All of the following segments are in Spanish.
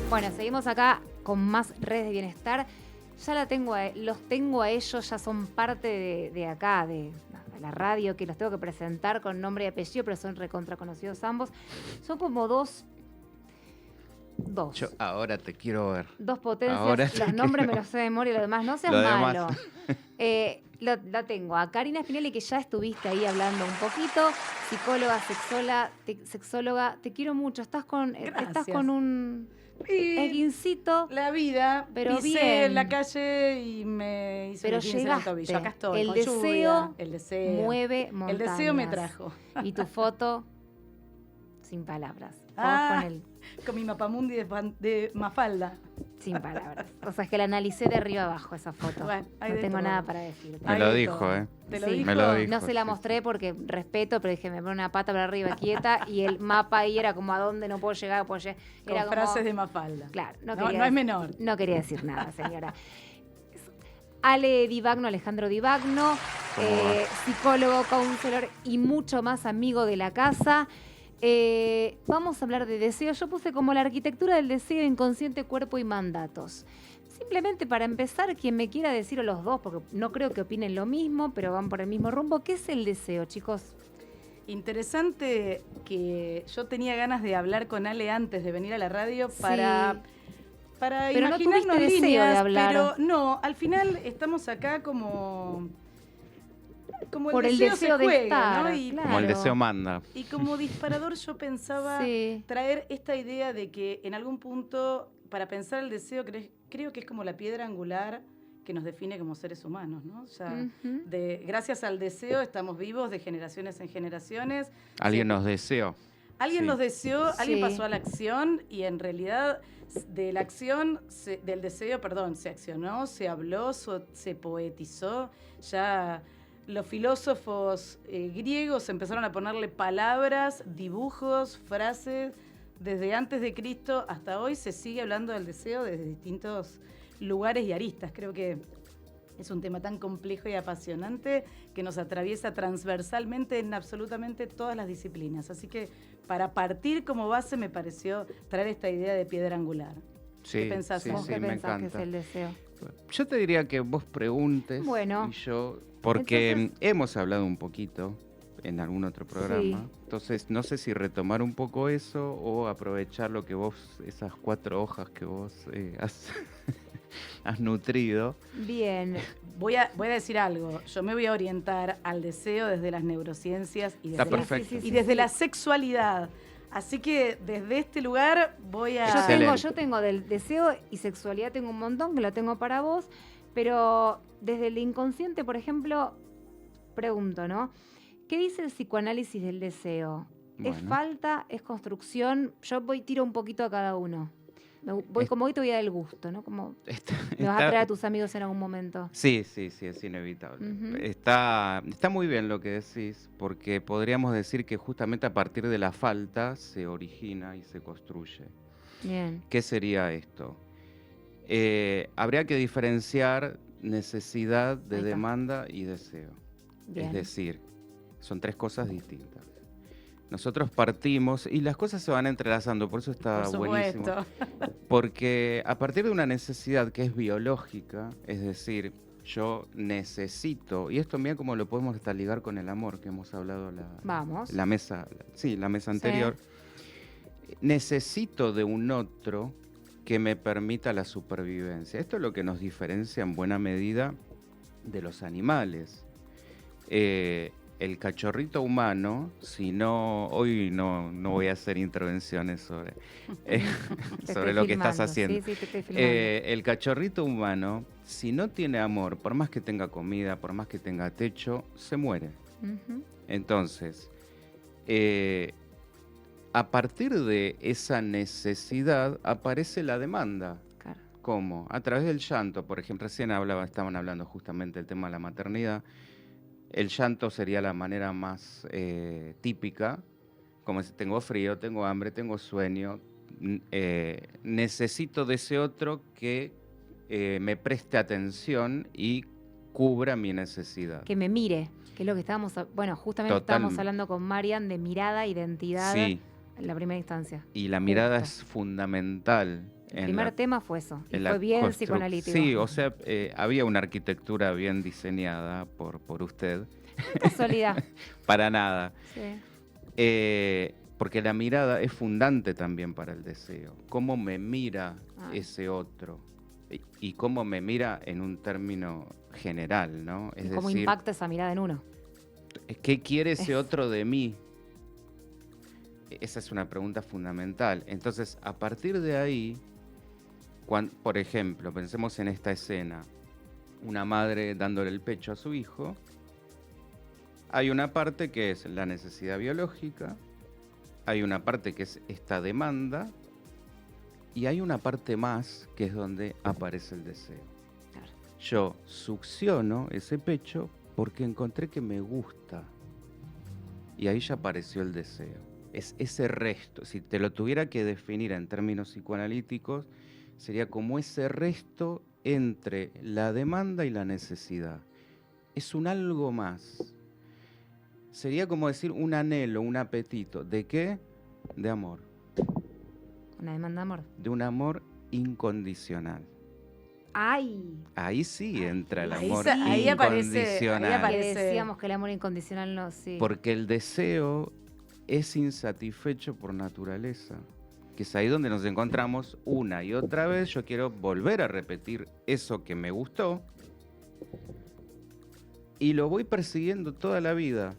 Bueno, seguimos acá con más redes de bienestar. Ya los tengo a ellos, ya son parte de acá, de la radio, que los tengo que presentar con nombre y apellido, pero son recontra conocidos ambos. Son como dos. Yo ahora te quiero ver. Dos potencias, los nombres me los sé de memoria y lo demás, no seas malo. La tengo a Karina Spinelli, que ya estuviste ahí hablando un poquito, psicóloga, sexóloga, te quiero mucho, estás con un esguincito. La vida, pero pisé bien en la calle y me hice pero un esguince en el tobillo. llegaste. Acá estoy, El con deseo lluvia, el deseo mueve montañas. El deseo me trajo. Y tu foto, sin palabras. Con mi mapamundi de Mafalda. Sin palabras. O sea, es que la analicé de arriba abajo esa foto. Bueno, no tengo nada para decir. Me lo dijo, ¿eh? ¿Te lo Sí. dijo? Me lo dijo. No se la mostré porque respeto, pero dije, me pone una pata para arriba quieta y el mapa ahí era como a dónde no puedo llegar. Con era frases como, de Mafalda. Claro, no es menor. No quería decir nada, señora. Alejandro Divagno, psicólogo, counselor y mucho más amigo de la casa. Vamos a hablar de deseo. Yo puse como la arquitectura del deseo, inconsciente, cuerpo y mandatos. Simplemente para empezar, quien me quiera decir, o los dos, porque no creo que opinen lo mismo, pero van por el mismo rumbo. ¿Qué es el deseo, chicos? Interesante que yo tenía ganas de hablar con Ale antes de venir a la radio para pero imaginarnos no tuviste deseo líneas, de hablar. pero no, al final estamos acá como por el deseo de juega, estar, ¿no? Y, claro. Como el deseo manda. Y como disparador yo pensaba traer esta idea de que en algún punto, para pensar el deseo, creo que es como la piedra angular que nos define como seres humanos, ¿no? O sea, gracias al deseo estamos vivos de generaciones en generaciones. Alguien nos deseó. Alguien nos deseó, alguien Sí. pasó a la acción y en realidad de la acción, del deseo, se accionó, se habló, se poetizó. Ya los filósofos griegos empezaron a ponerle palabras, dibujos, frases. Desde antes de Cristo hasta hoy se sigue hablando del deseo desde distintos lugares y aristas. Creo que es un tema tan complejo y apasionante que nos atraviesa transversalmente en absolutamente todas las disciplinas. Así que para partir como base me pareció traer esta idea de piedra angular. Sí, ¿Qué pensás? sí, ¿Vos sí, ¿Qué me pensás que encanta. es el deseo? Yo te diría que vos preguntes Bueno, y yo, porque entonces, hemos hablado un poquito en algún otro programa, Sí. entonces no sé si retomar un poco eso o aprovechar lo que vos, esas 4 hojas que vos has nutrido. bien. Voy a decir algo. Yo me voy a orientar al deseo desde las neurociencias y Está desde, perfecto. y desde la sexualidad. Así que desde este lugar voy a... Excelente. Yo tengo del deseo y sexualidad, tengo un montón que lo tengo para vos, pero desde el inconsciente, por ejemplo, pregunto, ¿no? ¿Qué dice el psicoanálisis del deseo? ¿Es Bueno. falta? ¿Es construcción? Yo tiro un poquito a cada uno. Como hoy te voy a dar el gusto, ¿no? Como me vas a traer a tus amigos en algún momento. Sí, es inevitable. Ujú. Está muy bien lo que decís, porque podríamos decir que justamente a partir de la falta se origina y se construye. Bien. ¿Qué sería esto? Habría que diferenciar necesidad de Ahí está. demanda y deseo. Bien. Es decir, son 3 cosas distintas. Nosotros partimos y las cosas se van entrelazando, por eso está Por buenísimo. supuesto. Porque a partir de una necesidad que es biológica, es decir, yo necesito, y esto también como lo podemos hasta ligar con el amor que hemos hablado Vamos. la mesa anterior, necesito de un otro que me permita la supervivencia. Esto es lo que nos diferencia en buena medida de los animales. El cachorrito humano, hoy no voy a hacer intervenciones sobre, sobre lo que estás haciendo. Sí, te estoy filmando. El cachorrito humano, si no tiene amor, por más que tenga comida, por más que tenga techo, se muere. Ujú. Entonces, a partir de esa necesidad aparece la demanda. Claro. ¿Cómo? A través del llanto, por ejemplo, recién estaban hablando justamente del tema de la maternidad. El llanto sería la manera más típica, como si tengo frío, tengo hambre, tengo sueño, necesito de ese otro que me preste atención y cubra mi necesidad. Que me mire, que es lo que justamente estábamos hablando con Marian de mirada, identidad, Sí. en la primera instancia. Y la mirada es fundamental El primer tema fue eso, y en la fue bien construc- psicoanalítico. Sí, o sea, había una arquitectura bien diseñada por usted. Casualidad. Para nada. Sí. Porque la mirada es fundante también para el deseo. Cómo me mira Ah. ese otro y cómo me mira en un término general, ¿no? Es ¿Y cómo decir, impacta esa mirada en uno? ¿qué quiere ese otro de mí? Esa es una pregunta fundamental. Entonces, a partir de ahí, por ejemplo, pensemos en esta escena, una madre dándole el pecho a su hijo, hay una parte que es la necesidad biológica, hay una parte que es esta demanda, y hay una parte más que es donde aparece el deseo. Claro. Yo succiono ese pecho porque encontré que me gusta, y ahí ya apareció el deseo. Es ese resto, si te lo tuviera que definir en términos psicoanalíticos, sería como ese resto entre la demanda y la necesidad. Es un algo más. Sería como decir un anhelo, un apetito. ¿De qué? De amor. Una demanda de amor. De un amor incondicional. ¡Ay! Ahí sí entra el Ahí amor se- ahí aparece- incondicional. ahí Que aparece- decíamos que el amor incondicional no, sí. Porque el deseo es insatisfecho por naturaleza. Que es ahí donde nos encontramos una y otra vez. Yo quiero volver a repetir eso que me gustó. Y lo voy persiguiendo toda la vida.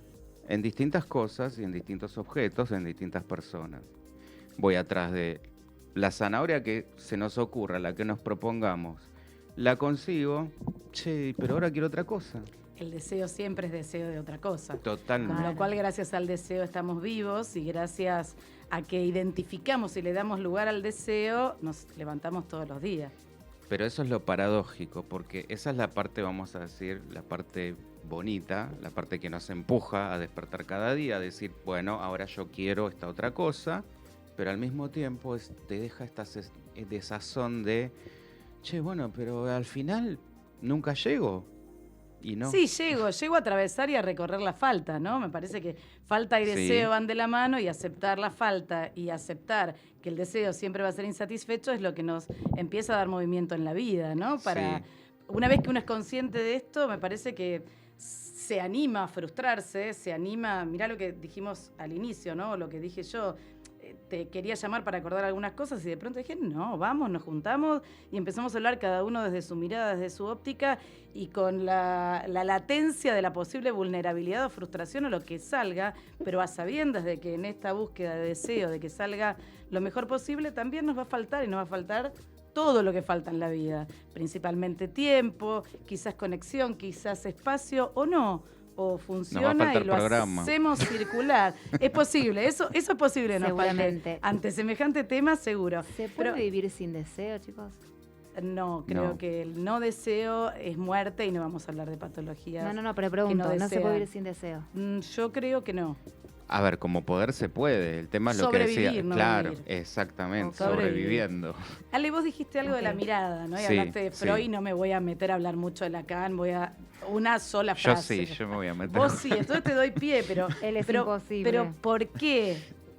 En distintas cosas y en distintos objetos, en distintas personas. Voy atrás de la zanahoria que se nos ocurra, la que nos propongamos. La consigo, che, pero ahora quiero otra cosa. El deseo siempre es deseo de otra cosa. Totalmente. Con lo cual, gracias al deseo estamos vivos y gracias a que identificamos y le damos lugar al deseo, nos levantamos todos los días. Pero eso es lo paradójico, porque esa es la parte, vamos a decir, la parte bonita, la parte que nos empuja a despertar cada día, a decir, bueno, ahora yo quiero esta otra cosa, pero al mismo tiempo te deja esta desazón de, che, bueno, pero al final nunca llego. Y no. Sí, llego a atravesar y a recorrer la falta, ¿no? Me parece que falta y Sí. deseo van de la mano y aceptar la falta y aceptar que el deseo siempre va a ser insatisfecho es lo que nos empieza a dar movimiento en la vida, ¿no? Para Sí. una vez que uno es consciente de esto, me parece que se anima a frustrarse, se anima, mirá lo que dijimos al inicio, ¿no? Lo que dije yo. Te quería llamar para acordar algunas cosas y de pronto dije, no, vamos, nos juntamos y empezamos a hablar cada uno desde su mirada, desde su óptica y con la latencia de la posible vulnerabilidad o frustración o lo que salga, pero a sabiendas de que en esta búsqueda de deseo, de que salga lo mejor posible, también nos va a faltar y nos va a faltar todo lo que falta en la vida, principalmente tiempo, quizás conexión, quizás espacio o no. O funciona faltar y lo programa. hacemos circular. Es posible, eso es posible, nos falte. Seguramente. Ante semejante tema, seguro. ¿Se puede Pero vivir sin deseo, chicos? no, creo No. que el no deseo es muerte y no vamos a hablar de patologías. No, pero pregunto, no no se desean. puede vivir sin deseo. Yo creo que no. A ver, como poder se puede. El tema es lo que decía. Sobrevivir, no Claro, vivir. exactamente, O sobrevivir. sobreviviendo. Ale, vos dijiste algo de la Ok. mirada, ¿no? Y Sí, hablaste de sí. Freud, no me voy a meter a hablar mucho de Lacan, voy a una sola Yo frase. sí, yo me voy a meter. Vos sí, entonces te doy pie, pero... Él es pero, imposible. Pero ¿por qué?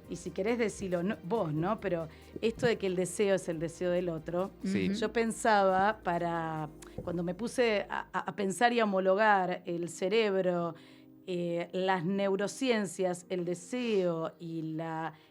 Y si querés decirlo, vos, ¿no? Pero esto de que el deseo es el deseo del otro, Sí. yo pensaba cuando me puse a pensar y a homologar el cerebro, las neurociencias, el deseo y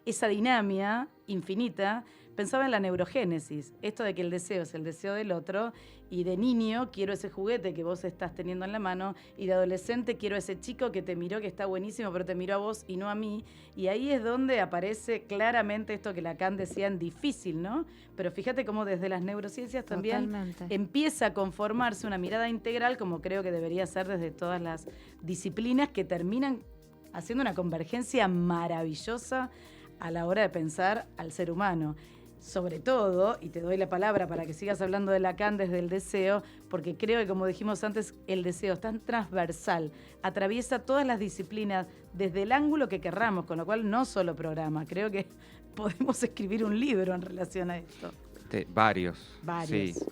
esa dinámica infinita, pensaba en la neurogénesis, esto de que el deseo es el deseo del otro, y de niño quiero ese juguete que vos estás teniendo en la mano, y de adolescente quiero ese chico que te miró, que está buenísimo, pero te miró a vos y no a mí, y ahí es donde aparece claramente esto que Lacan decía en difícil, ¿no? Pero fíjate cómo desde las neurociencias también Totalmente. empieza a conformarse una mirada integral, como creo que debería ser desde todas las disciplinas, que terminan haciendo una convergencia maravillosa a la hora de pensar al ser humano. Sobre todo, y te doy la palabra para que sigas hablando de Lacan desde el deseo, porque creo que, como dijimos antes, el deseo es tan transversal, atraviesa todas las disciplinas desde el ángulo que querramos, con lo cual no solo programa, creo que podemos escribir un libro en relación a esto. Varios. Varios. Sí.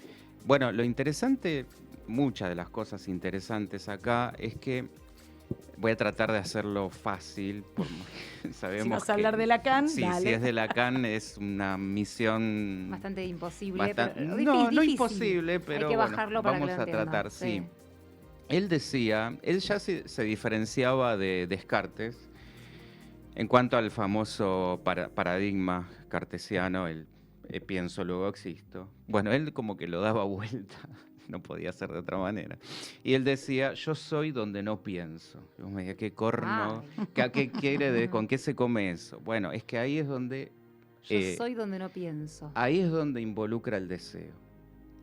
Bueno, lo interesante, muchas de las cosas interesantes acá, es que Voy a tratar de hacerlo fácil. Sabemos Si vas a que- hablar de Lacan, sí, dale. si es de Lacan es una misión Bastante imposible. bastante... pero No, no difícil. imposible, pero Hay que bueno, bajarlo para vamos que lo a entiendan. tratar, sí. Él decía, él ya se diferenciaba de Descartes en cuanto al famoso paradigma cartesiano, el pienso, luego existo. Bueno, él como que lo daba vuelta, no podía ser de otra manera. Y él decía, yo soy donde no pienso. Yo me decía, qué corno, Ay. ¿qué quiere, con qué se come eso? Bueno, es que ahí es donde... Yo soy donde no pienso. Ahí es donde involucra el deseo.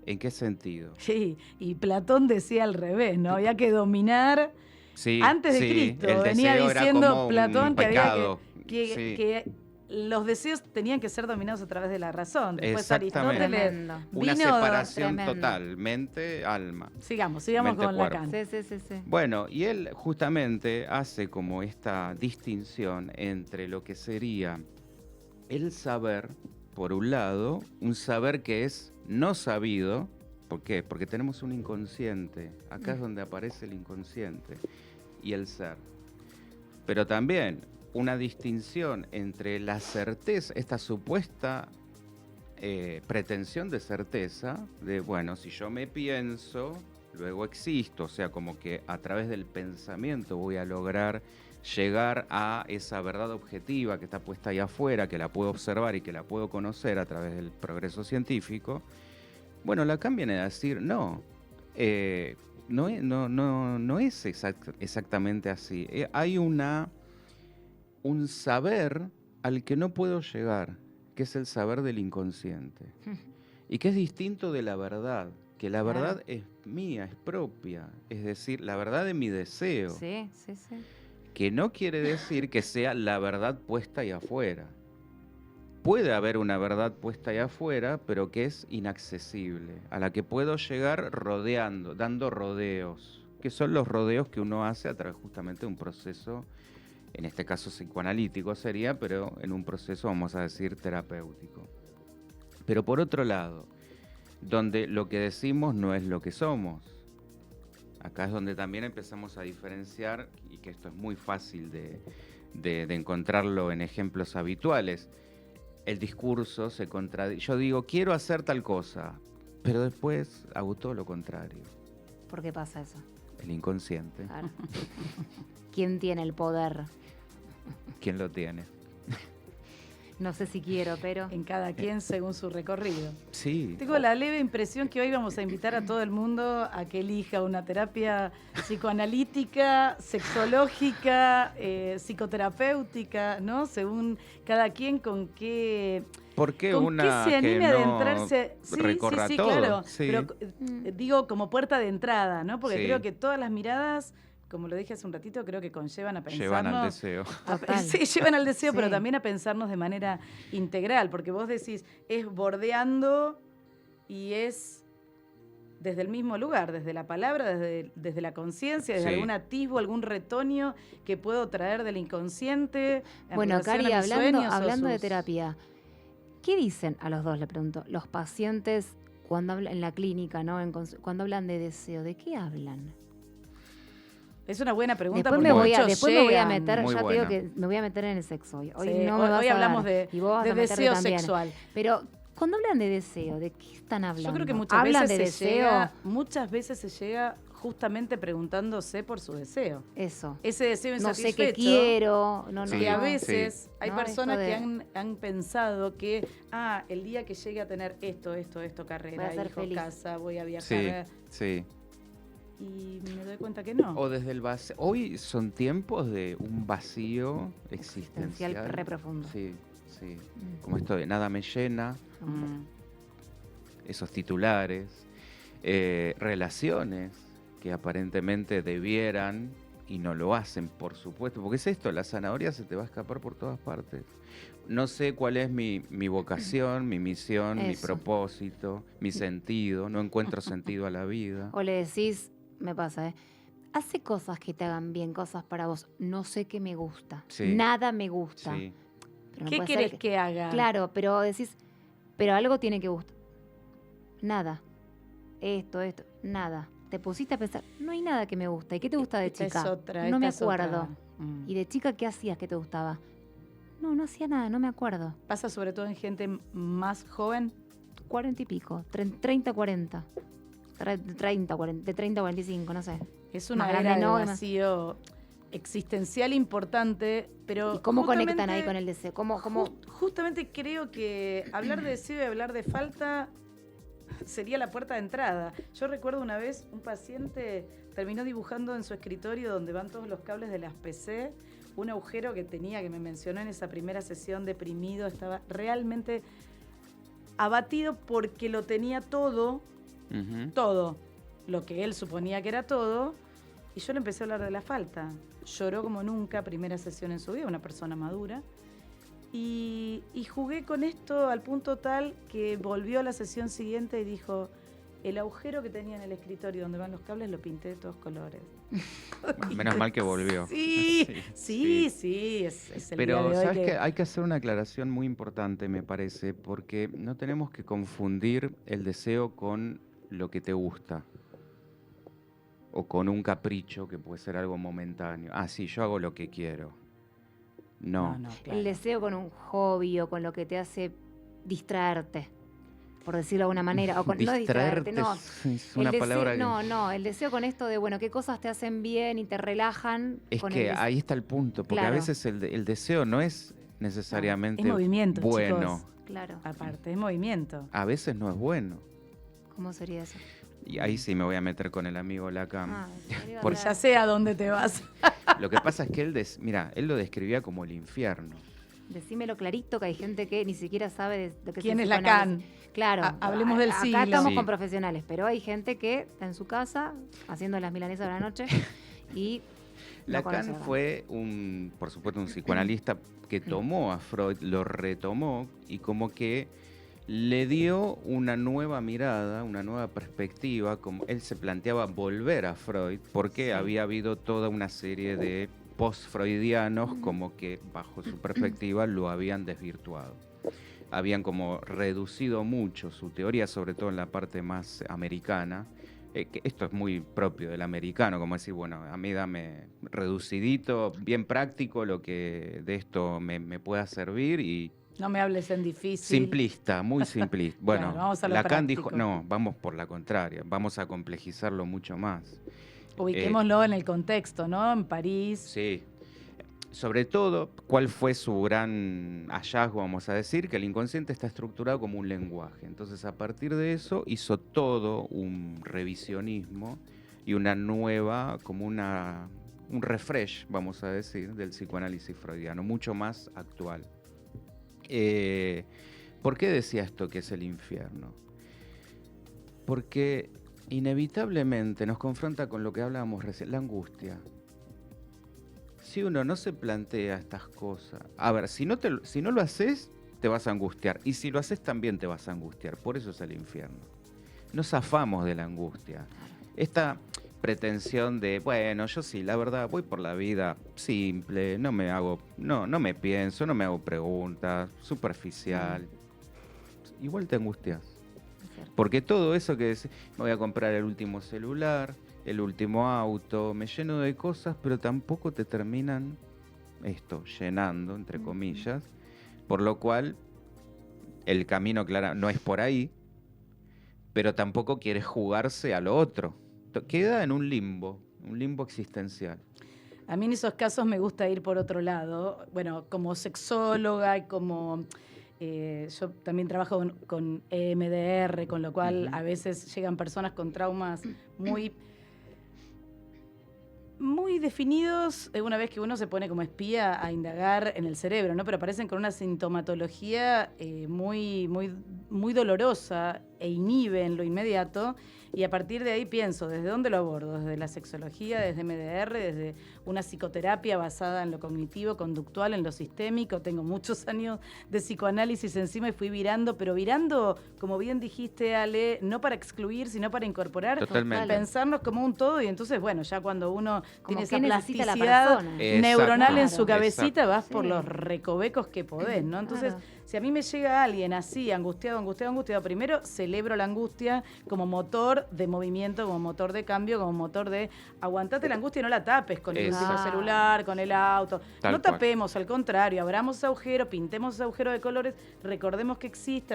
¿En qué sentido? Sí, y Platón decía al revés, ¿no? Había que dominar Sí, antes de sí, Cristo. el Venía deseo era diciendo como un Platón que había pecado. Sí. que los deseos tenían que ser dominados a través de la razón. Después Exactamente. Aristóteles Tremendo. Una vino... separación tremendo. total, mente-alma. Sigamos Mente, con cuerpo. Lacan. Sí. Bueno, y él justamente hace como esta distinción entre lo que sería el saber, por un lado, un saber que es no sabido. ¿Por qué? Porque tenemos un inconsciente. Acá es donde aparece el inconsciente y el ser. Pero también una distinción entre la certeza, esta supuesta pretensión de certeza, de, bueno, si yo me pienso, luego existo, o sea, como que a través del pensamiento voy a lograr llegar a esa verdad objetiva que está puesta ahí afuera, que la puedo observar y que la puedo conocer a través del progreso científico. Bueno, Lacan viene a decir, no, no es exactamente así. Hay un saber al que no puedo llegar, que es el saber del inconsciente, y que es distinto de la verdad, que la Claro. verdad es mía, es propia, es decir, la verdad de mi deseo, Sí. que no quiere decir que sea la verdad puesta ahí afuera. Puede haber una verdad puesta ahí afuera, pero que es inaccesible, a la que puedo llegar rodeando, dando rodeos, que son los rodeos que uno hace a través justamente de un proceso, en este caso psicoanalítico sería, pero en un proceso, vamos a decir, terapéutico. Pero por otro lado, donde lo que decimos no es lo que somos. Acá es donde también empezamos a diferenciar, y que esto es muy fácil de encontrarlo en ejemplos habituales. El discurso se contradice. Yo digo, quiero hacer tal cosa, pero después hago todo lo contrario. ¿Por qué pasa eso? El inconsciente. Claro. ¿Quién tiene el poder? ¿Quién lo tiene? No sé si quiero, pero... En cada quien según su recorrido. Sí. Tengo la leve impresión que hoy vamos a invitar a todo el mundo a que elija una terapia psicoanalítica, sexológica, psicoterapéutica, ¿no? Según cada quien con qué... ¿Por qué ¿Con una qué se anime que a no adentrarse? recorra todo? Claro. Sí. Pero digo como puerta de entrada, ¿no? Porque Sí. creo que todas las miradas, como lo dije hace un ratito, creo que conllevan a pensarnos. Llevan al deseo. Total. Sí, llevan al deseo, Sí. pero también a pensarnos de manera integral, porque vos decís, es bordeando y es desde el mismo lugar, desde la palabra, desde la conciencia, desde Sí. algún atisbo, algún retoño que puedo traer del inconsciente. En Bueno, relación Cari, a mis sueños o hablando de sus- terapia, ¿qué dicen a los dos, le pregunto, los pacientes cuando hablan en la clínica, ¿no? Cuando hablan de deseo? ¿De qué hablan? Es una buena pregunta. Después porque me voy a muchos meter, llegan. Muy ya te buena. digo que me voy a meter en el sexo hoy. Hoy Sí, no me vas hoy a hablamos dar, y vos vas de a meterte deseo también. sexual. Pero cuando hablan de deseo, ¿de qué están hablando? Yo creo que muchas ¿Hablan veces de se deseo? muchas veces se llega justamente preguntándose por su deseo. Eso. Ese deseo No sé insatisfecho. qué quiero. No, Sí, Y a no. veces hay No, personas esto que de- han pensado que, el día que llegue a tener esto, carrera, Voy a ser hijo, feliz. casa, voy a viajar. Sí, sí. Y me doy cuenta que no. O desde el vacío. Hoy son tiempos de un vacío Existencial existencial. re profundo. Sí, sí. Mm. Como esto de nada me llena, Mm. esos titulares, relaciones que aparentemente debieran y no lo hacen, por supuesto. Porque es esto, la zanahoria se te va a escapar por todas partes. No sé cuál es mi vocación, mi misión, mi Eso. propósito, mi sentido. No encuentro sentido a la vida. O le decís, me pasa, hace cosas que te hagan bien, cosas para vos. No sé qué me gusta. Sí. Nada me gusta. Sí, Pero no ¿Qué puede ser querés que haga? Claro, pero decís, pero algo tiene que gustar. Nada. Esto, nada. te pusiste a pensar, no hay nada que me gusta. ¿Y qué te gusta de Esta chica? es otra, no me esta es otra. acuerdo. ¿Y de chica qué hacías que te gustaba? No hacía nada, no me acuerdo. Pasa sobre todo en gente más joven. 40 y pico, 30, 40. 30, 40, de 30 a 45, no sé. Es una Más era grande, de no, vacío existencial importante, pero ¿Y cómo justamente- conectan ahí con el deseo? ¿Cómo? Justamente creo que hablar de deseo y hablar de falta sería la puerta de entrada. Yo recuerdo una vez un paciente terminó dibujando en su escritorio donde van todos los cables de las PC, un agujero que tenía, que me mencionó en esa primera sesión, deprimido, estaba realmente abatido porque lo tenía todo, todo, lo que él suponía que era todo, y yo le empecé a hablar de la falta. Lloró como nunca, primera sesión en su vida, una persona madura. Y jugué con esto al punto tal que volvió a la sesión siguiente y dijo, el agujero que tenía en el escritorio donde van los cables lo pinté de todos colores. Menos mal que volvió. Sí, es el día Pero, de hoy ¿sabes que- qué? Hay que hacer una aclaración muy importante, me parece, porque no tenemos que confundir el deseo con lo que te gusta. O con un capricho que puede ser algo momentáneo. Ah, sí, yo hago lo que quiero. No. claro. El deseo con un hobby o con lo que te hace distraerte, por decirlo de alguna manera. O con, no distraerte, no. Es una El palabra deseo, que... no, el deseo con esto de, bueno, qué cosas te hacen bien y te relajan. Es con que el ahí está el punto, porque Claro. a veces el deseo no es necesariamente Es movimiento, bueno. chicos. Claro. Aparte, es movimiento. A veces no es bueno. ¿Cómo sería eso? Y ahí sí me voy a meter con el amigo Lacan. Ah, me iba a Por- dar- Ya sé a dónde te vas. Lo que pasa es que él lo describía como el infierno. Decímelo clarito, que hay gente que ni siquiera sabe de lo que ¿Quién el es Lacan? psicoanálisis. Claro. Hablemos del acá siglo. estamos Sí. con profesionales, pero hay gente que está en su casa haciendo las milanesas de la noche y no conoce a Lacan Lacan. fue por supuesto, un psicoanalista que tomó a Freud, lo retomó y como que le dio una nueva mirada, una nueva perspectiva, como él se planteaba volver a Freud, porque había habido toda una serie de post-freudianos como que bajo su perspectiva lo habían desvirtuado. Habían como reducido mucho su teoría, sobre todo en la parte más americana, que esto es muy propio del americano, como decir, bueno, a mí dame reducidito, bien práctico, lo que de esto me pueda servir y No me hables en difícil. simplista, muy simplista. Bueno, Claro, vamos a lo Lacan práctico. dijo, no, vamos por la contraria, vamos a complejizarlo mucho más. Ubiquémoslo en el contexto, ¿no? En París. Sí. Sobre todo, ¿cuál fue su gran hallazgo, vamos a decir? Que el inconsciente está estructurado como un lenguaje. Entonces, a partir de eso, hizo todo un revisionismo y una nueva, como un refresh, vamos a decir, del psicoanálisis freudiano, mucho más actual. ¿Por qué decía esto que es el infierno? Porque inevitablemente nos confronta con lo que hablábamos recién, la angustia. Si uno no se plantea estas cosas, a ver, si no lo haces, te vas a angustiar. Y si lo haces, también te vas a angustiar. Por eso es el infierno. Nos zafamos de la angustia. Esta pretensión de, bueno, yo sí, la verdad, voy por la vida simple, no me pienso, no me hago preguntas, superficial. Igual te angustias. Es cierto. Porque todo eso que decís, me voy a comprar el último celular, el último auto, me lleno de cosas, pero tampoco te terminan llenando, entre comillas, por lo cual el camino, claro, no es por ahí, pero tampoco quieres jugarse a lo otro. Queda en un limbo existencial. A mí en esos casos me gusta ir por otro lado. Bueno, como sexóloga y como... yo también trabajo con EMDR, con lo cual a veces llegan personas con traumas muy definidos una vez que uno se pone como espía a indagar en el cerebro, ¿no? Pero aparecen con una sintomatología muy dolorosa e inhibe en lo inmediato. Y a partir de ahí pienso, ¿desde dónde lo abordo? Desde la sexología, desde MDR, desde una psicoterapia basada en lo cognitivo, conductual, en lo sistémico. Tengo muchos años de psicoanálisis encima y fui virando, pero virando, como bien dijiste, Ale, no para excluir, sino para incorporar, Totalmente. pensarnos como un todo. Y entonces, bueno, ya cuando uno Como tiene esa qué necesita la plasticidad persona. neuronal en Exacto, su cabecita, exacto. vas por Sí. los recovecos que podés, ¿no? Entonces, Claro. Si a mí me llega alguien así, angustiado, primero celebro la angustia como motor de movimiento, como motor de cambio, como motor de aguantate la angustia y no la tapes con el último celular, con el auto. No tapemos, al contrario, abramos ese agujero, pintemos ese agujero de colores, recordemos que existe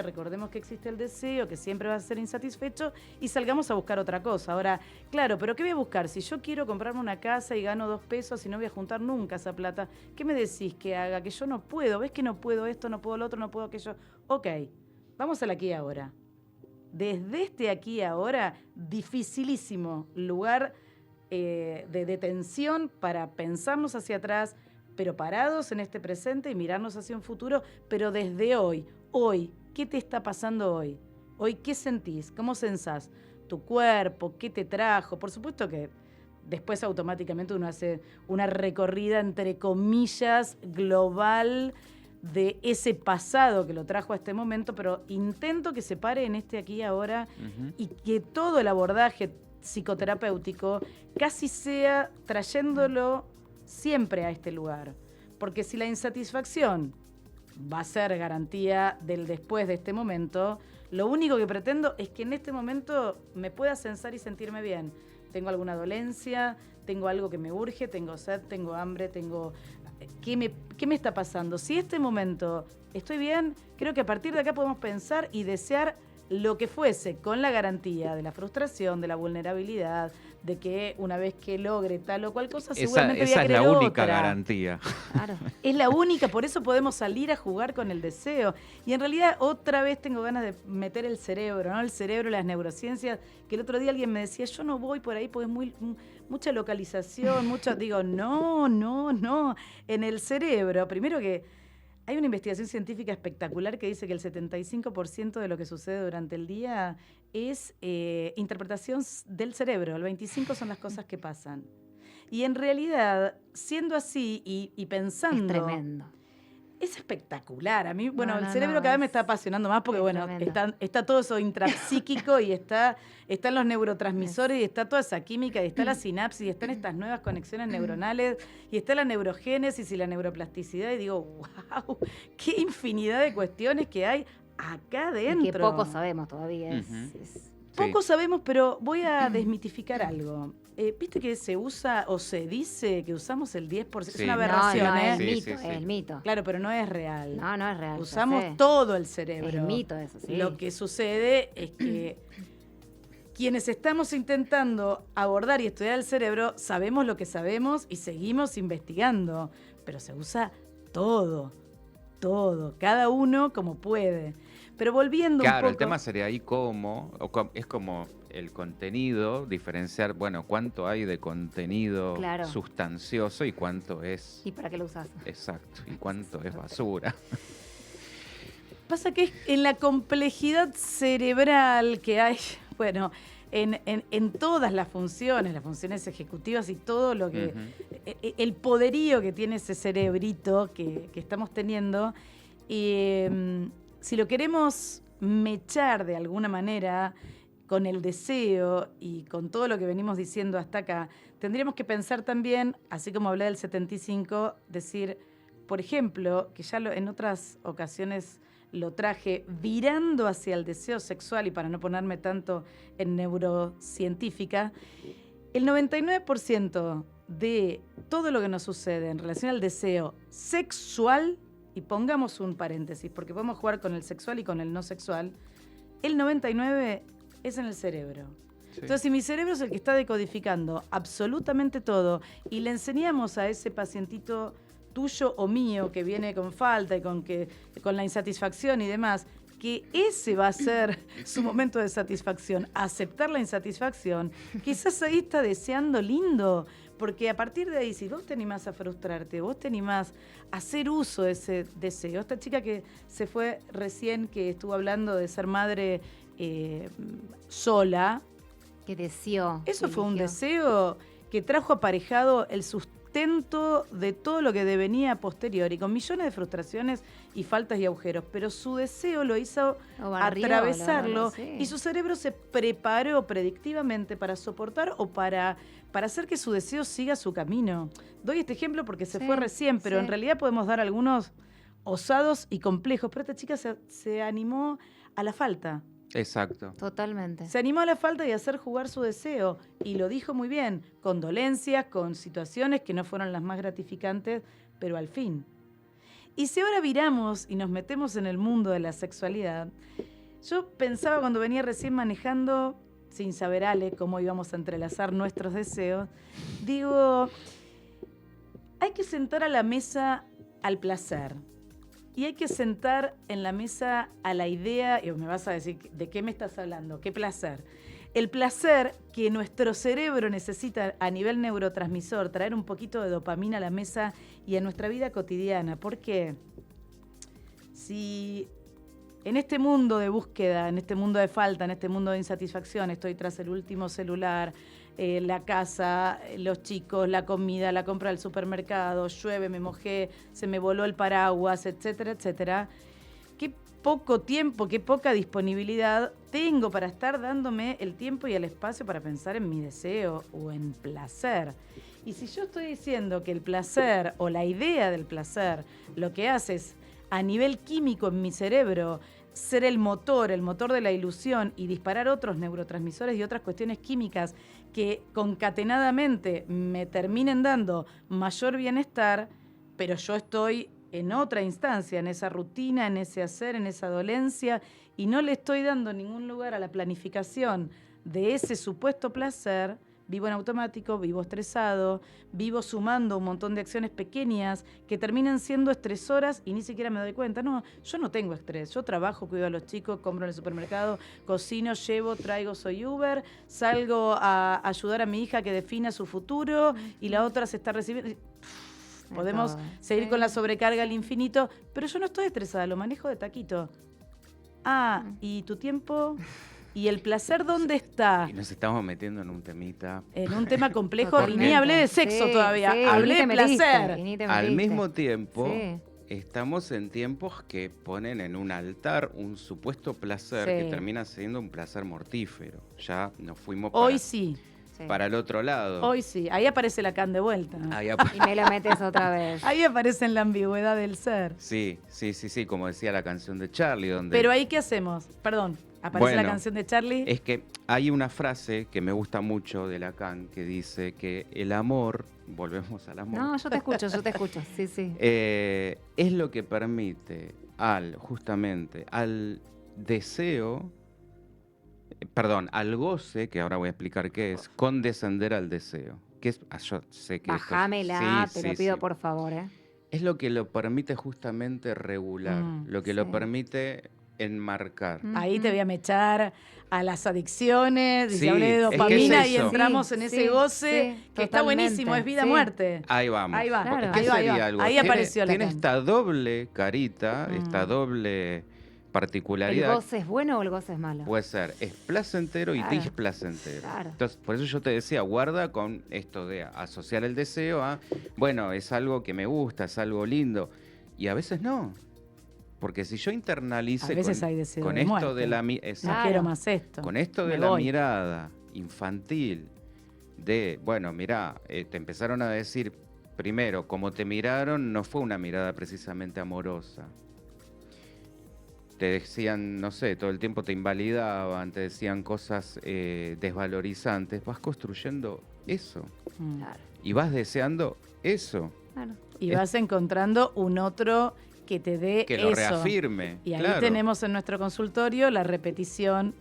el deseo, que siempre va a ser insatisfecho y salgamos a buscar otra cosa. Ahora, claro, pero ¿qué voy a buscar? Si yo quiero comprarme una casa y gano 2 pesos y no voy a juntar nunca esa plata, ¿qué me decís que haga? Que yo no puedo, ¿ves que no puedo esto, no puedo lo otro, no puedo aquello? Ok, vamos al aquí y ahora. Desde este aquí y ahora, dificilísimo lugar de detención para pensarnos hacia atrás, pero parados en este presente y mirarnos hacia un futuro, pero desde hoy, ¿qué te está pasando hoy? Hoy, ¿qué sentís? ¿Cómo sensás? Tu cuerpo, ¿qué te trajo? Por supuesto que después automáticamente uno hace una recorrida, entre comillas, global de ese pasado que lo trajo a este momento, pero intento que se pare en este aquí y ahora y que todo el abordaje psicoterapéutico casi sea trayéndolo siempre a este lugar. Porque si la insatisfacción va a ser garantía del después de este momento, lo único que pretendo es que en este momento me pueda sensar y sentirme bien. Tengo alguna dolencia, tengo algo que me urge, tengo sed, tengo hambre, tengo... ¿Qué me está pasando? Si este momento estoy bien, creo que a partir de acá podemos pensar y desear lo que fuese, con la garantía de la frustración, de la vulnerabilidad, de que una vez que logre tal o cual cosa, seguramente voy a querer otra. Esa es la única garantía. Claro. Es la única, por eso podemos salir a jugar con el deseo. Y en realidad otra vez tengo ganas de meter el cerebro, ¿no? El cerebro, las neurociencias, que el otro día alguien me decía, yo no voy por ahí porque es mucha localización, digo, no. En el cerebro, primero que hay una investigación científica espectacular que dice que el 75% de lo que sucede durante el día es interpretación del cerebro, el 25% son las cosas que pasan. Y en realidad, siendo así y pensando... Es tremendo. Es espectacular. A mí, el cerebro cada vez me está apasionando más porque, está todo eso intrapsíquico y están los neurotransmisores y está toda esa química y está la sinapsis y están estas nuevas conexiones neuronales y está la neurogénesis y la neuroplasticidad y digo, wow, qué infinidad de cuestiones que hay acá dentro. Y que poco sabemos todavía. Poco sabemos, pero voy a desmitificar algo. ¿Viste que se usa o se dice que usamos el 10%? Sí. Es una aberración, no, ¿eh? Es el mito. Claro, pero no es real. No es real. Usamos todo el cerebro. Es mito eso, sí. Lo que sucede es que quienes estamos intentando abordar y estudiar el cerebro sabemos lo que sabemos y seguimos investigando, pero se usa todo, cada uno como puede. Pero volviendo un poco... Claro, el tema sería ahí es como el contenido, diferenciar, cuánto hay de contenido sustancioso y cuánto es... ¿Y para qué lo usas? Exacto, y cuánto es basura. Pasa que en la complejidad cerebral que hay, en todas las funciones ejecutivas y todo lo que... el poderío que tiene ese cerebrito que estamos teniendo, si lo queremos mechar de alguna manera con el deseo y con todo lo que venimos diciendo hasta acá, tendríamos que pensar también, así como hablé del 75, decir, por ejemplo, que ya en otras ocasiones lo traje, virando hacia el deseo sexual y para no ponerme tanto en neurocientífica, el 99% de todo lo que nos sucede en relación al deseo sexual, y pongamos un paréntesis, porque podemos jugar con el sexual y con el no sexual, el 99% es en el cerebro. Sí. Entonces, si mi cerebro es el que está decodificando absolutamente todo y le enseñamos a ese pacientito tuyo o mío que viene con falta y con la insatisfacción y demás, que ese va a ser su momento de satisfacción, aceptar la insatisfacción, quizás ahí está deseando lindo, porque a partir de ahí, si vos te animás a frustrarte, vos te animás a hacer uso de ese deseo. Esta chica que se fue recién, que estuvo hablando de ser madre sola. Que deseó. Eso fue un deseo que trajo aparejado el sustento de todo lo que devenía posterior y con millones de frustraciones y faltas y agujeros, pero su deseo lo hizo atravesarlo y su cerebro se preparó predictivamente para soportar o para hacer que su deseo siga su camino. Doy este ejemplo porque se fue recién, pero en realidad podemos dar algunos osados y complejos, pero esta chica se animó a la falta. Exacto. Totalmente. Se animó a la falta y a hacer jugar su deseo. Y lo dijo muy bien, con dolencias, con situaciones que no fueron las más gratificantes, pero al fin. Y si ahora viramos y nos metemos en el mundo de la sexualidad, yo pensaba cuando venía recién manejando, sin saber, Ale, cómo íbamos a entrelazar nuestros deseos, digo, hay que sentar a la mesa al placer. Y hay que sentar en la mesa a la idea, y me vas a decir, ¿de qué me estás hablando? ¿Qué placer? El placer que nuestro cerebro necesita a nivel neurotransmisor, traer un poquito de dopamina a la mesa y a nuestra vida cotidiana. Porque si en este mundo de búsqueda, en este mundo de falta, en este mundo de insatisfacción, estoy tras el último celular, la casa, los chicos, la comida, la compra del supermercado, llueve, me mojé, se me voló el paraguas, etcétera, etcétera. Qué poco tiempo, qué poca disponibilidad tengo para estar dándome el tiempo y el espacio para pensar en mi deseo o en placer. Y si yo estoy diciendo que el placer o la idea del placer lo que hace es a nivel químico en mi cerebro ser el motor de la ilusión y disparar otros neurotransmisores y otras cuestiones químicas que concatenadamente me terminen dando mayor bienestar, pero yo estoy en otra instancia, en esa rutina, en ese hacer, en esa dolencia, y no le estoy dando ningún lugar a la planificación de ese supuesto placer, vivo en automático, vivo estresado, vivo sumando un montón de acciones pequeñas que terminan siendo estresoras y ni siquiera me doy cuenta. No, yo no tengo estrés. Yo trabajo, cuido a los chicos, compro en el supermercado, cocino, llevo, traigo, soy Uber, salgo a ayudar a mi hija que defina su futuro y la otra se está recibiendo. Podemos seguir con la sobrecarga al infinito, pero yo no estoy estresada, lo manejo de taquito. Ah, ¿y tu tiempo? ¿Y el placer dónde está? Y nos estamos metiendo en un temita. En un tema complejo. Totalmente. Y ni hablé de sexo todavía. Hablé de placer. Al mismo tiempo, estamos en tiempos que ponen en un altar un supuesto placer que termina siendo un placer mortífero. Ya nos fuimos Hoy sí. para el otro lado. Hoy sí. Ahí aparece Lacan de vuelta. Y me lo metes otra vez. Ahí aparece en la ambigüedad del ser. Sí, como decía la canción de Charlie. Donde... Pero ahí, ¿qué hacemos? Perdón. Aparece la canción de Charlie. Es que hay una frase que me gusta mucho de Lacan que dice que el amor, volvemos al amor. No, yo te escucho, sí, sí. Es lo que permite justamente al deseo, al goce, que ahora voy a explicar qué es, condescender al deseo. Que es, yo sé que bajámela, te lo pido por favor. Es lo que lo permite justamente regular, lo que lo permite enmarcar. Ahí te voy a mechar a las adicciones, sí, hablé de dopamina y entramos en ese goce que totalmente. está buenísimo, es vida-muerte. Ahí vamos. Ahí va. Claro. Ahí apareció la tiene esta doble carita, esta doble particularidad. ¿El goce es bueno o el goce es malo? Puede ser, es placentero y displacentero. Claro. Entonces, por eso yo te decía, guarda con esto de asociar el deseo a, bueno, es algo que me gusta, es algo lindo. Y a veces no. Porque si yo internalice con esto de la quiero más esto. Con esto de la mirada infantil, de, bueno, mirá, te empezaron a decir, primero, como te miraron, no fue una mirada precisamente amorosa. Te decían, no sé, todo el tiempo te invalidaban, te decían cosas desvalorizantes. Vas construyendo eso. Claro. Y vas deseando eso. Claro. Y vas encontrando un otro que te dé que lo reafirme. Y ahí tenemos en nuestro consultorio la repetición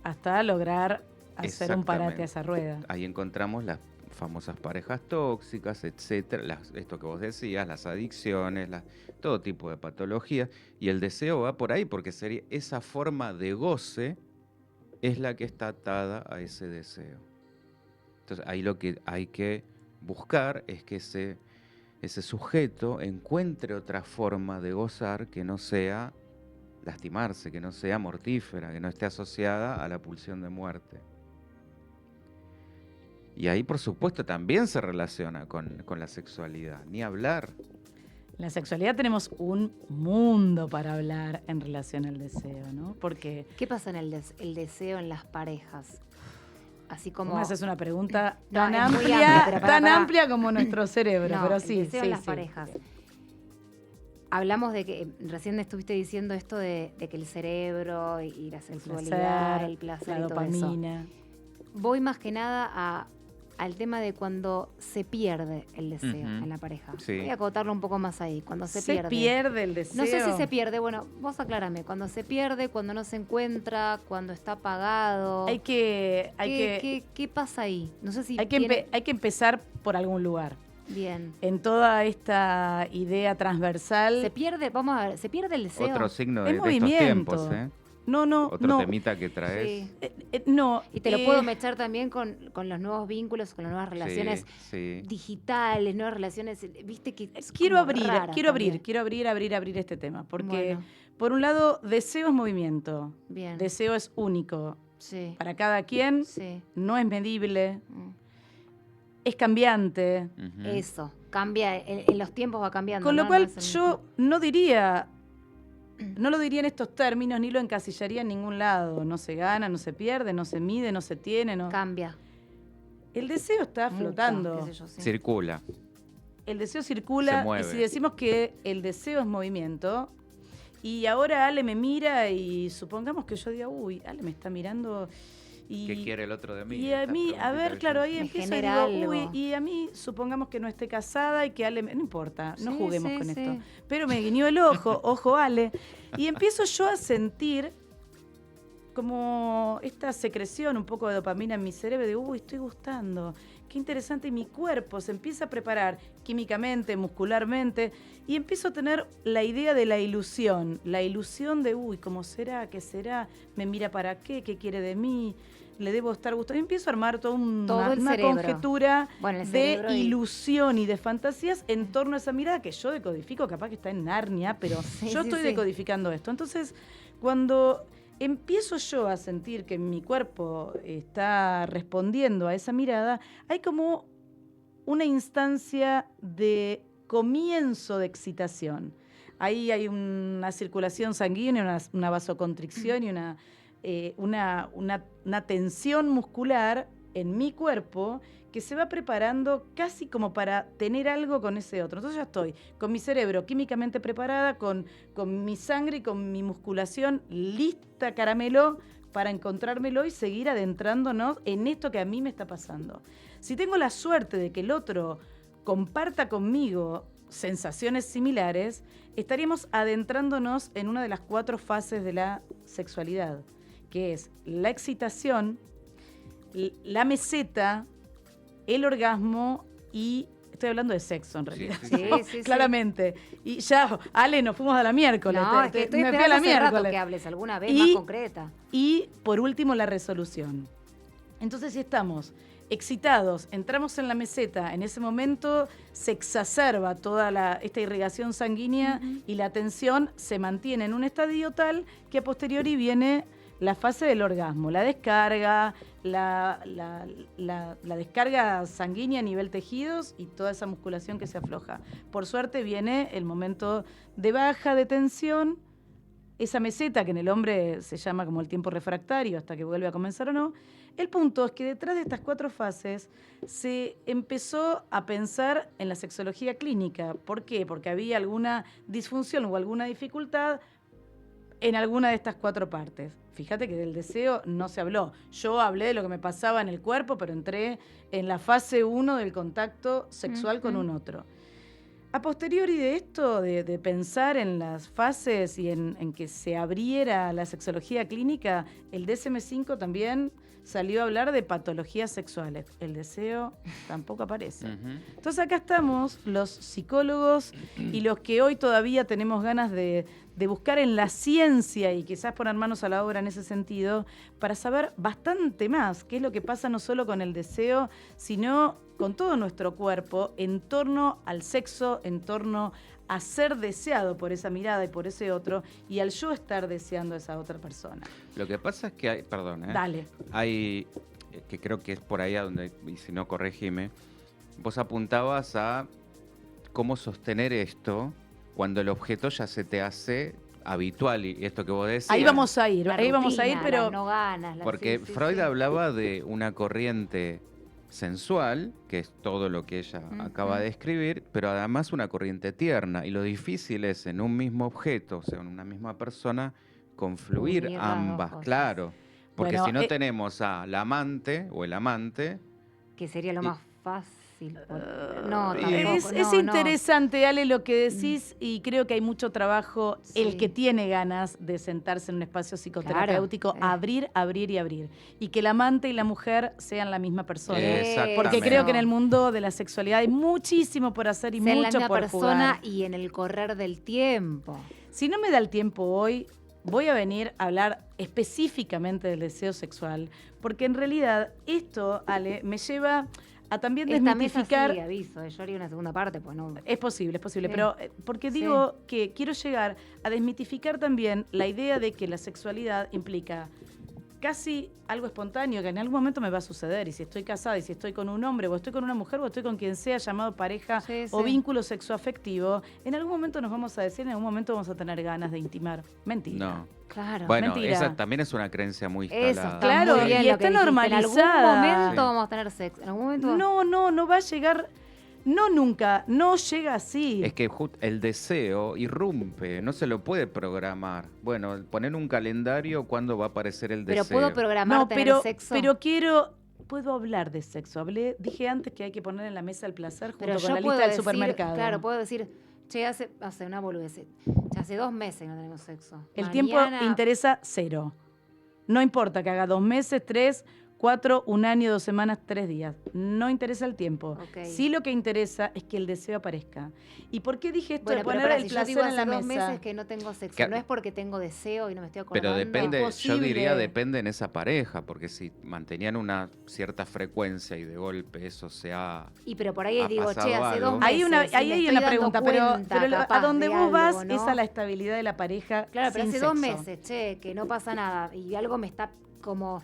hasta lograr hacer un parate a esa rueda. Ahí encontramos las famosas parejas tóxicas, etcétera, esto que vos decías, las adicciones, todo tipo de patologías, y el deseo va por ahí porque sería esa forma de goce es la que está atada a ese deseo. Entonces ahí lo que hay que buscar es que ese sujeto encuentre otra forma de gozar que no sea lastimarse, que no sea mortífera, que no esté asociada a la pulsión de muerte. Y ahí, por supuesto, también se relaciona con la sexualidad, ni hablar. La sexualidad tenemos un mundo para hablar en relación al deseo, ¿no? Porque ¿qué pasa en el deseo en las parejas? Así como... Esa es una pregunta No, tan es muy amplia, amplia, pero amplia como nuestro cerebro, No, pero sí. el deseo en las parejas. hablamos de que recién estuviste diciendo esto de que el cerebro y la sexualidad, el placer la y todo eso. dopamina. Voy más que nada al tema de cuando se pierde el deseo Ujú. en la pareja. Sí. Voy a acotarlo un poco más ahí, cuando se ¿Se pierde. pierde el deseo? No sé si se pierde, bueno, vos aclárame, cuando se pierde, cuando no se encuentra, cuando está apagado. ¿Qué pasa ahí? No sé si hay que empezar por algún lugar. Bien. En toda esta idea transversal. Se pierde, vamos a ver, se pierde el deseo. Otro signo Es de estos movimiento. tiempos, ¿eh? No. Otro temita que traes. Sí. No. Y te lo puedo mechar también con los nuevos vínculos, con las nuevas relaciones Sí. digitales, nuevas relaciones, viste que es Quiero como abrir rara también. abrir este tema. Porque, Bueno. por un lado, deseo es movimiento. Bien. Deseo es único. Sí. Para cada quien, Sí. no es medible, Mm. es cambiante. Ujú. Eso, cambia, en los tiempos va cambiando. Con lo ¿no? cual, No es el yo no lo diría en estos términos, ni lo encasillaría en ningún lado. No se gana, no se pierde, no se mide, no se tiene. No. Cambia. El deseo está muta, flotando. qué sé yo, sí. Circula. El deseo Se circula. mueve. Y si decimos que el deseo es movimiento, y ahora Ale me mira y supongamos que yo diga, uy, Ale me está mirando. Y, ¿Qué quiere el otro de mí? Y a Esta mí, a preguntita ver, que claro, yo- ahí Me empiezo y genera digo, uy, algo. y a mí supongamos que no esté casada y que Ale, no importa, no Sí, juguemos sí, con sí. esto. Pero me guiñó el ojo, ojo Ale, y empiezo yo a sentir como esta secreción un poco de dopamina en mi cerebro, de uy, estoy gustando, qué interesante, y mi cuerpo se empieza a preparar químicamente, muscularmente, y empiezo a tener la idea de la ilusión de, uy, ¿cómo será? ¿Qué será? ¿Me mira para qué? ¿Qué quiere de mí? ¿Le debo estar gustando? Y empiezo a armar toda Todo el una cerebro. conjetura Bueno, el de cerebro y- ilusión y de fantasías en torno a esa mirada que yo decodifico, capaz que está en Narnia, pero Sí, yo sí, estoy sí. decodificando esto. Entonces, cuando empiezo yo a sentir que mi cuerpo está respondiendo a esa mirada, hay como una instancia de comienzo de excitación. Ahí hay una circulación sanguínea, una vasoconstricción y una tensión muscular en mi cuerpo que se va preparando casi como para tener algo con ese otro. Entonces ya estoy con mi cerebro químicamente preparada, con mi sangre y con mi musculación lista, caramelo, para encontrármelo y seguir adentrándonos en esto que a mí me está pasando. Si tengo la suerte de que el otro comparta conmigo sensaciones similares, estaríamos adentrándonos en una de las 4 fases de la sexualidad, que es la excitación, la meseta, el orgasmo y... Estoy hablando de sexo en realidad. Sí, Sí, sí, sí. Claramente. Y ya, Ale, nos fuimos a la miércoles. No, es que estoy me fui a esperando la hace rato miércoles. que hables alguna vez Y- más concreta. Y por último, la resolución. Entonces, si estamos excitados, entramos en la meseta, en ese momento se exacerba toda esta irrigación sanguínea y la tensión se mantiene en un estadio tal que a posteriori viene la fase del orgasmo, la descarga, la descarga sanguínea a nivel tejidos y toda esa musculación que se afloja. Por suerte viene el momento de baja de tensión, esa meseta que en el hombre se llama como el tiempo refractario hasta que vuelve a comenzar o no. El punto es que detrás de estas 4 fases se empezó a pensar en la sexología clínica. ¿Por qué? Porque había alguna disfunción o alguna dificultad en alguna de estas 4 partes. Fíjate que del deseo no se habló. Yo hablé de lo que me pasaba en el cuerpo, pero entré en la fase 1 del contacto sexual con un otro. A posteriori de esto, de pensar en las fases y en que se abriera la sexología clínica, el DSM-5 también salió a hablar de patologías sexuales. El deseo tampoco aparece. Ujú. Entonces acá estamos los psicólogos y los que hoy todavía tenemos ganas de buscar en la ciencia y quizás poner manos a la obra en ese sentido para saber bastante más qué es lo que pasa no solo con el deseo, sino con todo nuestro cuerpo en torno al sexo, en torno a ser deseado por esa mirada y por ese otro y al yo estar deseando a esa otra persona. Lo que pasa es que hay, perdón, Dale. hay, que creo que es por ahí a donde, y si no, corregime, vos apuntabas a cómo sostener esto cuando el objeto ya se te hace habitual, y esto que vos decías. Ahí vamos a ir, La ahí vamos a ir, rutina, pero las no ganas. Porque sí, sí, Freud sí. hablaba de una corriente sensual, que es todo lo que ella acaba de describir, pero además una corriente tierna. Y lo difícil es en un mismo objeto, o sea, en una misma persona, confluir Unir las dos ambas, cosas. claro. Porque Bueno, si no tenemos a la amante o el amante, Que sería lo Y- más fácil. No, Y- tampoco. Es no, interesante, Ale, lo que decís, y creo que hay mucho trabajo. El Sí. que tiene ganas de sentarse en un espacio psicoterapéutico, Claro. abrir y abrir. Y que el amante y la mujer sean la misma persona. Exactamente. Porque creo que en el mundo de la sexualidad hay muchísimo por hacer y Ser la mucho misma por persona jugar. y en el correr del tiempo. Si no me da el tiempo hoy, voy a venir a hablar específicamente del deseo sexual, porque en realidad esto, Ale, me lleva a también Esta mesa desmitificar. sí, aviso, yo haría una segunda parte, pues no. Es posible, Sí. pero porque Sí. digo que quiero llegar a desmitificar también la idea de que la sexualidad implica casi algo espontáneo, que en algún momento me va a suceder, y si estoy casada, y si estoy con un hombre, o estoy con una mujer, o estoy con quien sea llamado pareja Sí, o sí. vínculo sexoafectivo, en algún momento nos vamos a decir, en algún momento vamos a tener ganas de intimar. Mentira. no. Claro. Bueno, Mentira. esa también es una creencia muy Eso instalada. está Claro, muy bien y lo está que dijiste. normalizada. En algún momento Sí. vamos a tener sexo. En algún momento. No va a llegar, no nunca, no llega así. Es que el deseo irrumpe, no se lo puede programar. Bueno, poner un calendario cuándo va a aparecer el Pero deseo. puedo programar No, tener pero, sexo. pero puedo hablar de sexo. Dije antes que hay que poner en la mesa el placer junto Pero con yo la puedo lista del decir, supermercado. Claro, puedo decir, che, hace una boludez. Che, hace 2 meses que no tenemos sexo. El tiempo Mañana- interesa 0. No importa que haga 2 meses, 3, 4, 1 año, 2 semanas, 3 días. No interesa el tiempo. Ok. Sí, lo que interesa es que el deseo aparezca. ¿Y por qué dije esto Bueno, de pero poner pará, el si yo placer digo en la hace 2 mesa? meses que no tengo sexo, Que- no es porque tengo deseo y no me estoy acordando. Pero depende, yo posible. diría depende en esa pareja, porque si mantenían una cierta frecuencia y de golpe eso se ha... Y pero por ahí ha digo, che, pasado hace algo. 2 meses. Ahí y me hay estoy una dando pregunta, pero cuenta, a capaz, donde de vos algo, vas ¿no? es a la estabilidad de la pareja. Claro, pero sin hace 2 sexo. meses, che, que no pasa nada. Y algo me está como.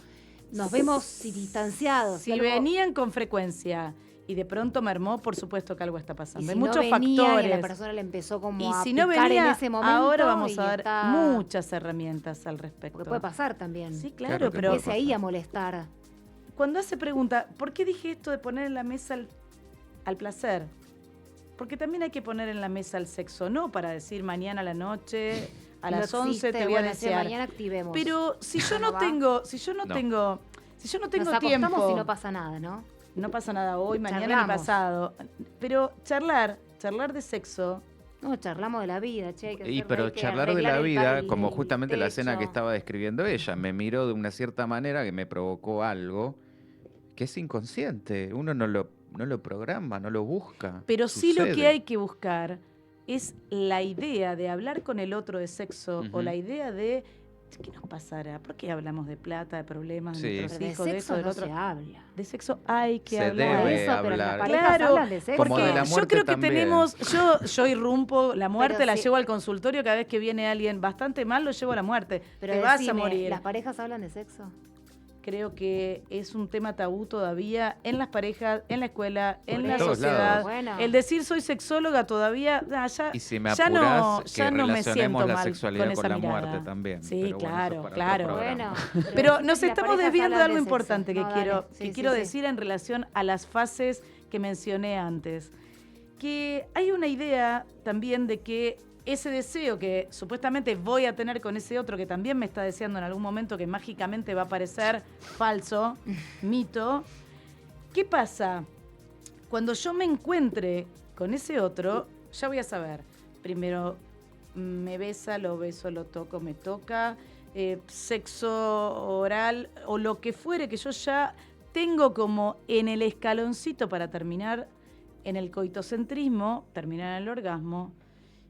Nos vemos distanciados. Si y algo- venían con frecuencia y de pronto mermó, por supuesto que algo está y pasando. si Hay no muchos venía factores. Y la persona le empezó como Y a si no picar venía, en ese momento. ahora vamos y a dar está- muchas herramientas al respecto. Porque puede pasar también. Sí, Claro claro, que pero puede Empiece ahí a molestar. cuando hace pregunta, ¿por qué dije esto de poner en la mesa al placer? Porque también hay que poner en la mesa el sexo, no para decir mañana a la noche, a No las 11 existe, te voy a bueno, che, desear. mañana activemos. Pero si yo no va? tengo, si yo no No. tengo, si yo no tengo Nos acostamos tiempo, y no pasa nada, ¿no? no pasa nada hoy, mañana ni Charlamos. pasado. Pero charlar de sexo, No, charlamos de la vida, che. Hay que hacer- Pero hay que charlar de arreglar la el vida, el como justamente la escena que techo. estaba describiendo ella, me miró de una cierta manera que me provocó algo que es inconsciente. Uno no lo programa, no lo busca. pero sí lo que sucede. hay que buscar es la idea de hablar con el otro de sexo o Ujú. la idea de ¿qué nos pasará? ¿Por qué hablamos de plata, de problemas, de Sí. nuestros Pero de hijos, de sexo eso, del no otro? se habla. De sexo hay que Se hablar. Por debe eso, pero las hablar. parejas Claro, hablan de sexo. Como Porque de la yo muerte creo que también. tenemos, yo irrumpo la muerte, Pero la sí. llevo al consultorio cada vez que viene alguien bastante mal, lo llevo a la muerte. Pero Te vas a decime, morir. ¿las parejas hablan de sexo? Creo que es un tema tabú todavía en las parejas, en la escuela, en Por la eso. todos sociedad. lados. Bueno. El decir soy sexóloga todavía, ya, Y si me ya apurás, que ya no me relacionemos siento la mal sexualidad con con esa la mirada. muerte también. Sí, Pero bueno, eso claro, es para otro claro. programa. Bueno, Pero decime nos si las estamos parejas desviando de hablan algo sexo. importante que No, quiero, dale. Sí, que sí, quiero sí. decir en relación a las fases que mencioné antes. Que hay una idea también de que ese deseo que supuestamente voy a tener con ese otro que también me está deseando en algún momento que mágicamente va a parecer falso, mito. ¿Qué pasa? Cuando yo me encuentre con ese otro, ya voy a saber. Primero, me besa, lo beso, lo toco, me toca, sexo oral o lo que fuere que yo ya tengo como en el escaloncito para terminar en el coitocentrismo, terminar en el orgasmo.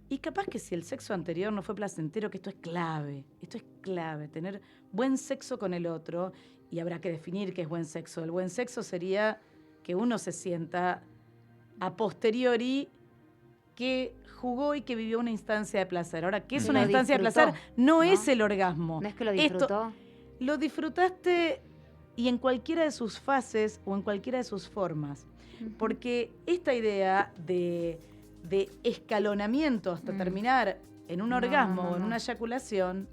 Y capaz que si el sexo anterior no fue placentero, que esto es clave, tener buen sexo con el otro, y habrá que definir qué es buen sexo. El buen sexo sería que uno se sienta a posteriori que jugó y que vivió una instancia de placer. Ahora, ¿qué es Lo una instancia de disfrutó, placer? No ¿no? es el orgasmo. ¿No es que lo Esto- disfrutó? lo disfrutaste y en cualquiera de sus fases o en cualquiera de sus formas. Porque esta idea de escalonamiento hasta terminar en un No, orgasmo no, o en no. una eyaculación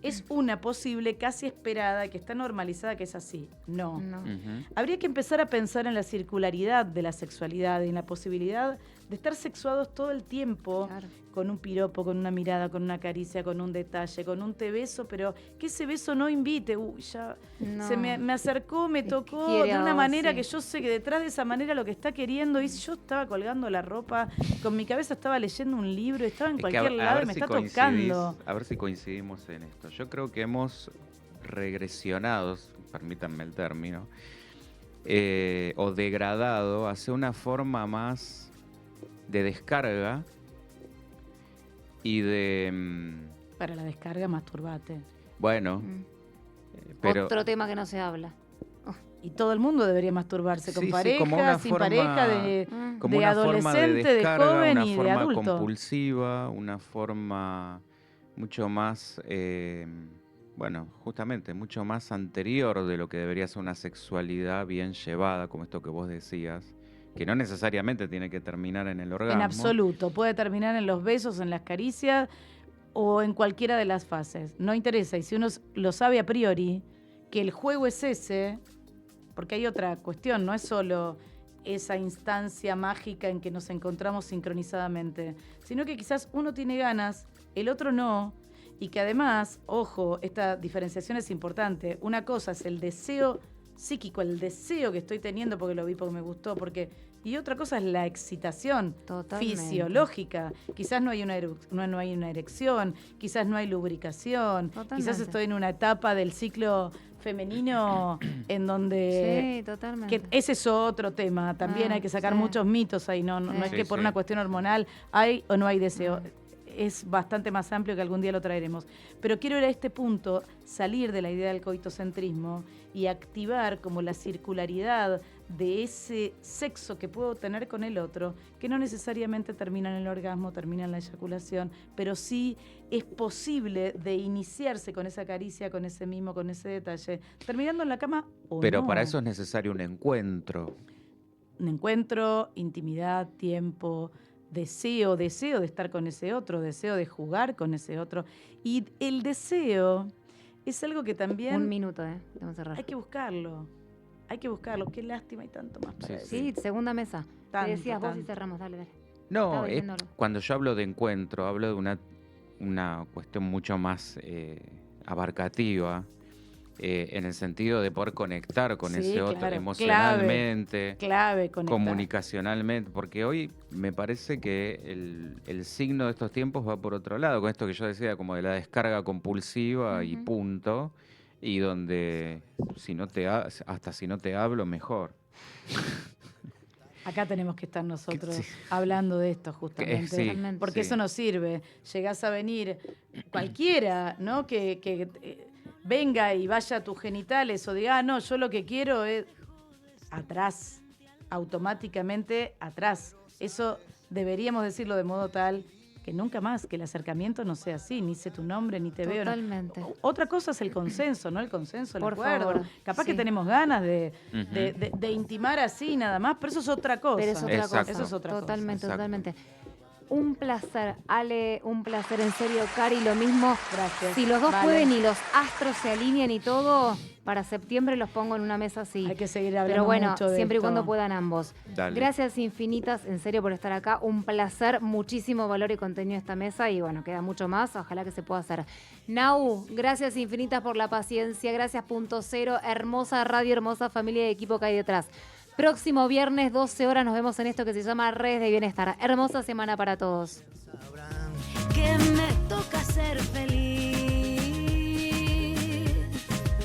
es una posible, casi esperada, que está normalizada, que es así. No. Ujú. Habría que empezar a pensar en la circularidad de la sexualidad y en la posibilidad de estar sexuados todo el tiempo, Claro. con un piropo, con una mirada, con una caricia, con un detalle, con un te beso, pero que ese beso no invite. Ya No. se me acercó, me que tocó quiere de una ahora, manera sí. que yo sé que detrás de esa manera lo que está queriendo, y yo estaba colgando la ropa, con mi cabeza estaba leyendo un libro, estaba en Es que cualquier lado y me está tocando. A ver si coincidimos en esto. Yo creo que hemos regresionado, permítanme el término, o degradado hacia una forma más de descarga y de... Para la descarga, masturbate. bueno, Mm. pero... Otro tema que no se habla. Y todo el mundo debería masturbarse, con Sí, sí, pareja, como una sin forma- pareja, de como una forma de adolescente, de descarga, joven una y de forma adulto. compulsiva, una forma mucho más, bueno, justamente mucho más anterior de lo que debería ser una sexualidad bien llevada, como esto que vos decías, que no necesariamente tiene que terminar en el orgasmo. En absoluto. Puede terminar en los besos, en las caricias o en cualquiera de las fases. No interesa. Y si uno lo sabe a priori, que el juego es ese, porque hay otra cuestión, no es solo esa instancia mágica en que nos encontramos sincronizadamente, sino que quizás uno tiene ganas, el otro no, y que además, ojo, esta diferenciación es importante. Una cosa es el deseo psíquico, el deseo que estoy teniendo porque lo vi, porque me gustó, y otra cosa es la excitación Totalmente. fisiológica. Quizás no hay no hay una erección, quizás no hay lubricación, Totalmente. quizás estoy en una etapa del ciclo femenino en donde... Sí, totalmente. Que ese es otro tema, también hay que sacar sí. muchos mitos ahí, no es Sí, que por sí. una cuestión hormonal hay o no hay deseo. Es bastante más amplio que algún día lo traeremos. Pero quiero ir a este punto, salir de la idea del coitocentrismo y activar como la circularidad de ese sexo que puedo tener con el otro, que no necesariamente termina en el orgasmo, termina en la eyaculación, pero sí es posible de iniciarse con esa caricia, con ese mimo, con ese detalle, terminando en la cama o Pero no. para eso es necesario un encuentro. Un encuentro, intimidad, tiempo, deseo de estar con ese otro, deseo de jugar con ese otro. Y el deseo es algo que también Un minuto, Vamos a cerrar. hay que buscarlo. Hay que buscarlo. Qué lástima, hay tanto más para Sí, decir. Sí, segunda mesa. Tanto, Te decías vos y tanto. cerramos, dale. No, Estaba diciéndolo. cuando yo hablo de encuentro, hablo de una cuestión mucho más abarcativa, en el sentido de poder conectar con Sí, ese otro claro, emocionalmente, Clave conectar. comunicacionalmente, porque hoy me parece que el signo de estos tiempos va por otro lado, con esto que yo decía, como de la descarga compulsiva y Ujú. punto, y donde hasta si no te hablo, mejor. Acá tenemos que estar nosotros Sí. hablando de esto justamente. Sí, Totalmente. Porque sí. eso nos sirve. Llegás a venir cualquiera, ¿no? Que venga y vaya a tus genitales o diga, no, yo lo que quiero es atrás, automáticamente atrás. Eso deberíamos decirlo de modo tal que nunca más, que el acercamiento no sea así, ni sé tu nombre, ni te veo. Totalmente. Otra cosa es el consenso, ¿no? El consenso, el Por acuerdo. favor, Capaz sí. que tenemos ganas de Ujú. intimar así nada más, pero eso es otra cosa. Pero es otra Exacto. cosa. Eso es otra cosa. Totalmente, Exacto. totalmente. Un placer, Ale, un placer, en serio, Cari, lo mismo. Gracias. Si los dos Vale. pueden y los astros se alinean y todo, para septiembre los pongo en una mesa así. Hay que seguir hablando Pero bueno, mucho de siempre y esto. cuando puedan ambos. Dale. Gracias infinitas, en serio, por estar acá. Un placer, muchísimo valor y contenido esta mesa y bueno, queda mucho más. Ojalá que se pueda hacer. Nau, gracias infinitas por la paciencia. Gracias, Punto Cero. Hermosa radio, hermosa familia y equipo que hay detrás. Próximo viernes, 12 horas, nos vemos en esto que se llama Redes de Bienestar. Hermosa semana para todos. Que me toca ser feliz.